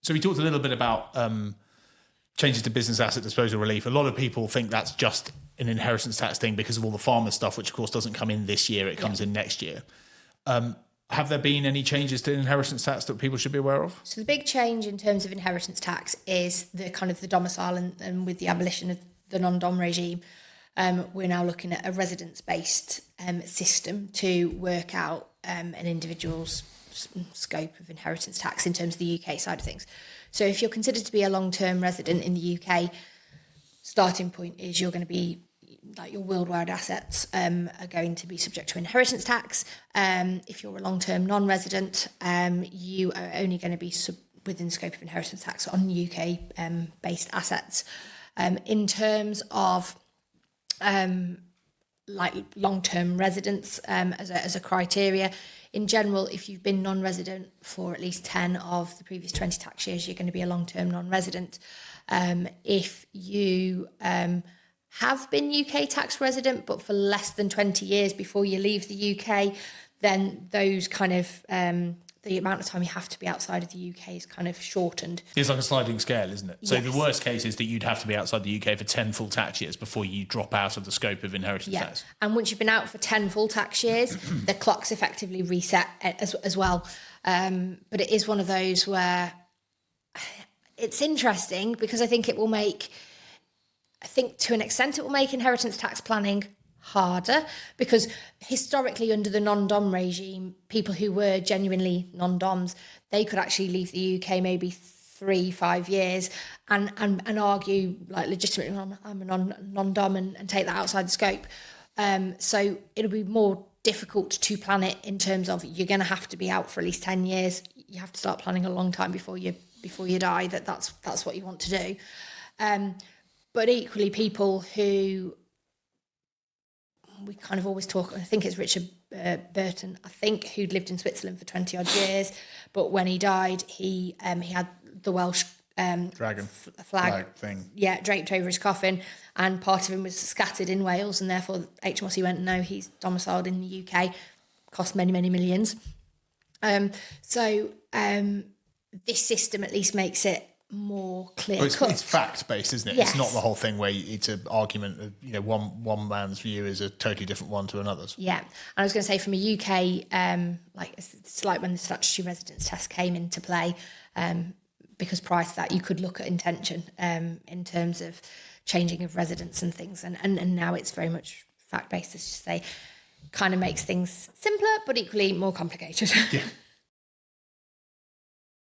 So we talked a little bit about changes to business asset disposal relief. A lot of people think that's just an inheritance tax thing because of all the farmer stuff, which of course doesn't come in this year, it comes in next year. Have there been any changes to inheritance tax that people should be aware of? So the big change in terms of inheritance tax is the kind of the domicile, and with the abolition of the non-dom regime, we're now looking at a residence-based system to work out an individual's scope of inheritance tax in terms of the UK side of things. So if you're considered to be a long-term resident in the UK, starting point is you're going to be, like, your worldwide assets are going to be subject to inheritance tax. If you're a long-term non-resident, you are only going to be within the scope of inheritance tax on UK based assets. In terms of like long-term residence as a criteria, in general, if you've been non-resident for at least 10 of the previous 20 tax years, you're going to be a long-term non-resident. If you have been UK tax resident, but for less than 20 years before you leave the UK, then those kind of, the amount of time you have to be outside of the UK is kind of shortened. It's like a sliding scale, isn't it? So Yes. the worst case is that you'd have to be outside the UK for 10 full tax years before you drop out of the scope of inheritance tax. And once you've been out for 10 full tax years, the clock's effectively reset as well. But it is one of those where it's interesting because I think to an extent it will make inheritance tax planning harder, because historically under the non-dom regime, people who were genuinely non-doms, they could actually leave the UK maybe 3-5 years and argue, like, legitimately, I'm a non-dom and take that outside the scope. So it'll be more difficult to plan it in terms of you're going to have to be out for at least 10 years. You have to start planning a long time before you die that's what you want to do. But equally, people who we kind of always talk, I think it's Richard Burton, I think, who'd lived in Switzerland for 20 odd years, but when he died, he had the Welsh Dragon flag thing, draped over his coffin, and part of him was scattered in Wales, and therefore HMRC went, no, he's domiciled in the UK, cost many millions. So this system at least makes it more clear cut. It's fact-based, isn't it? Yes. It's not the whole thing where it's an argument of, one man's view is a totally different one to another's. Yeah. And I was going to say, from a UK, it's like when the statutory residence test came into play, because prior to that you could look at intention in terms of changing of residence and things, and now it's very much fact-based, as you say, kind of makes things simpler but equally more complicated. Yeah.